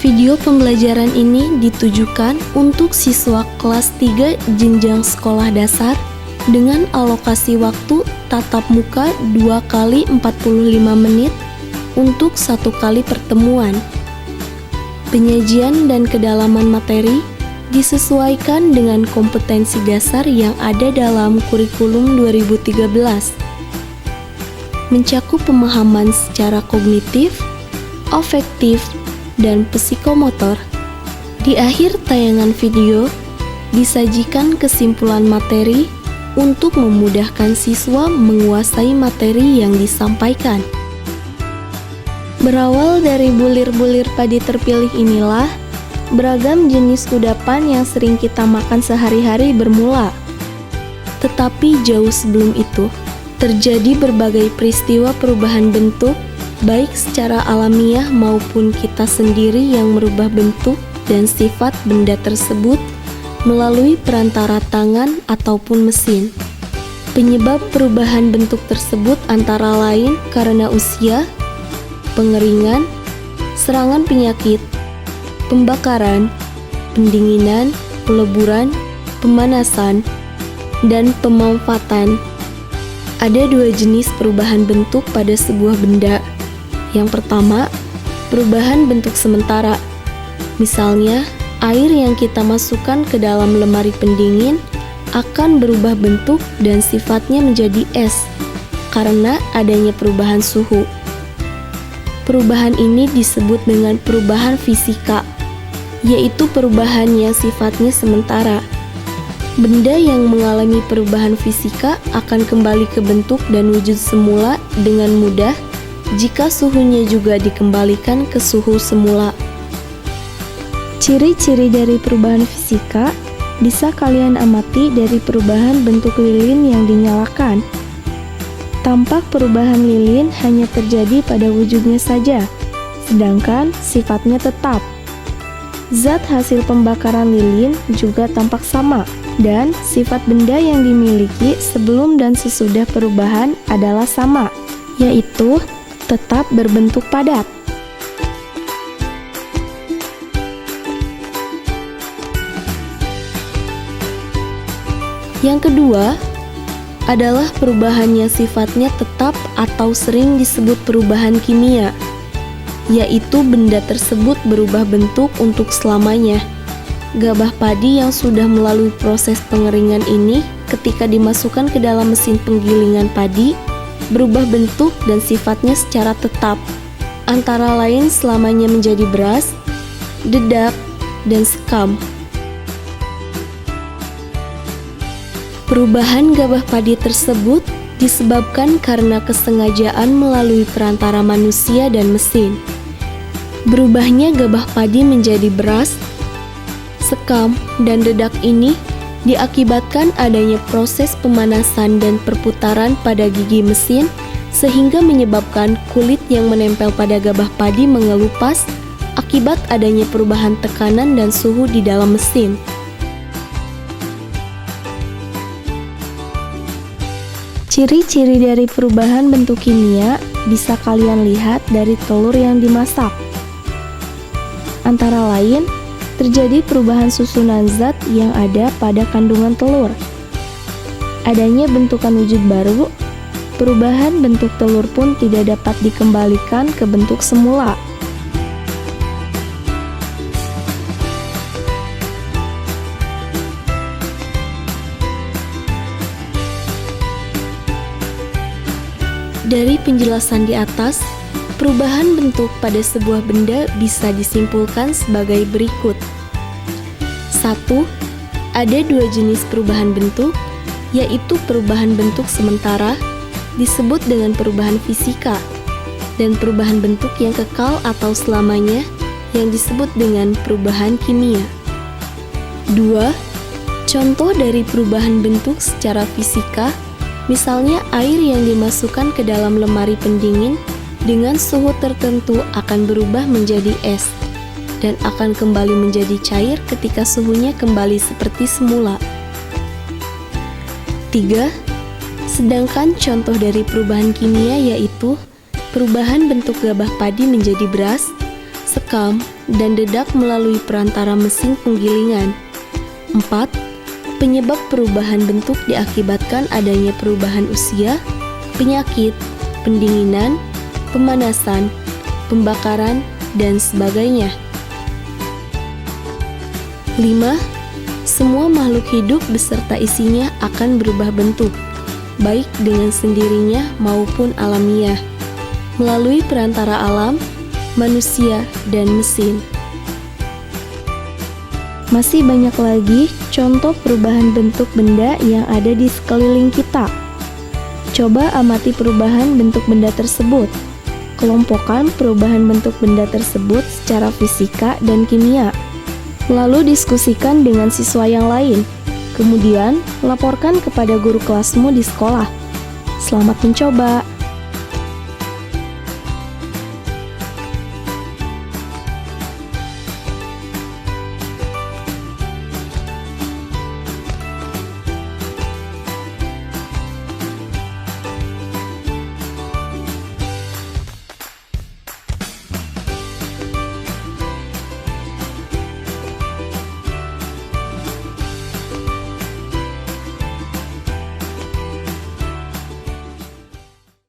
Video pembelajaran ini ditujukan untuk siswa kelas 3 jenjang sekolah dasar dengan alokasi waktu tatap muka 2 kali 45 menit untuk 1 kali pertemuan. Penyajian dan kedalaman materi disesuaikan dengan kompetensi dasar yang ada dalam kurikulum 2013. Mencakup pemahaman secara kognitif, afektif, dan psikomotor. Di akhir tayangan video disajikan kesimpulan materi untuk memudahkan siswa menguasai materi yang disampaikan. Berawal dari bulir-bulir padi terpilih inilah beragam jenis kudapan yang sering kita makan sehari-hari bermula. Tetapi jauh sebelum itu, terjadi berbagai peristiwa perubahan bentuk baik secara alamiah maupun kita sendiri yang merubah bentuk dan sifat benda tersebut melalui perantara tangan ataupun mesin. Penyebab perubahan bentuk tersebut antara lain karena usia, pengeringan, serangan penyakit, pembakaran, pendinginan, peleburan, pemanasan, dan pemanfaatan. Ada 2 jenis perubahan bentuk pada sebuah benda. Yang pertama, perubahan bentuk sementara. Misalnya, air yang kita masukkan ke dalam lemari pendingin akan berubah bentuk dan sifatnya menjadi es karena adanya perubahan suhu. Perubahan ini disebut dengan perubahan fisika, yaitu perubahan yang sifatnya sementara. Benda yang mengalami perubahan fisika akan kembali ke bentuk dan wujud semula dengan mudah jika suhunya juga dikembalikan ke suhu semula. Ciri-ciri dari perubahan fisika bisa kalian amati dari perubahan bentuk lilin yang dinyalakan. Tampak perubahan lilin hanya terjadi pada wujudnya saja, sedangkan sifatnya tetap. Zat hasil pembakaran lilin juga tampak sama, dan sifat benda yang dimiliki sebelum dan sesudah perubahan adalah sama, yaitu tetap berbentuk padat. Yang kedua adalah perubahan yang sifatnya tetap atau sering disebut perubahan kimia, yaitu benda tersebut berubah bentuk untuk selamanya. Gabah padi yang sudah melalui proses pengeringan ini ketika dimasukkan ke dalam mesin penggilingan padi berubah bentuk dan sifatnya secara tetap, antara lain selamanya menjadi beras, dedak, dan sekam. Perubahan gabah padi tersebut disebabkan karena kesengajaan melalui perantara manusia dan mesin. Berubahnya gabah padi menjadi beras, sekam, dan dedak ini diakibatkan adanya proses pemanasan dan perputaran pada gigi mesin sehingga menyebabkan kulit yang menempel pada gabah padi mengelupas akibat adanya perubahan tekanan dan suhu di dalam mesin. Ciri-ciri dari perubahan bentuk kimia bisa kalian lihat dari telur yang dimasak. Antara lain, terjadi perubahan susunan zat yang ada pada kandungan telur. Adanya bentukan wujud baru, perubahan bentuk telur pun tidak dapat dikembalikan ke bentuk semula. Dari penjelasan di atas, perubahan bentuk pada sebuah benda bisa disimpulkan sebagai berikut. 1. Ada 2 jenis perubahan bentuk, yaitu perubahan bentuk sementara, disebut dengan perubahan fisika, dan perubahan bentuk yang kekal atau selamanya, yang disebut dengan perubahan kimia. 2. Contoh dari perubahan bentuk secara fisika, misalnya air yang dimasukkan ke dalam lemari pendingin dengan suhu tertentu akan berubah menjadi es dan akan kembali menjadi cair ketika suhunya kembali seperti semula. 3. Sedangkan contoh dari perubahan kimia yaitu perubahan bentuk gabah padi menjadi beras, sekam, dan dedak melalui perantara mesin penggilingan. 4. Penyebab perubahan bentuk diakibatkan adanya perubahan usia, penyakit, pendinginan, pemanasan, pembakaran, dan sebagainya. 5. Semua makhluk hidup beserta isinya akan berubah bentuk, baik dengan sendirinya maupun alamiah, melalui perantara alam, manusia, dan mesin. Masih banyak lagi contoh perubahan bentuk benda yang ada di sekeliling kita. Coba amati perubahan bentuk benda tersebut. Kelompokkan perubahan bentuk benda tersebut secara fisika dan kimia. Lalu diskusikan dengan siswa yang lain. Kemudian, laporkan kepada guru kelasmu di sekolah. Selamat mencoba!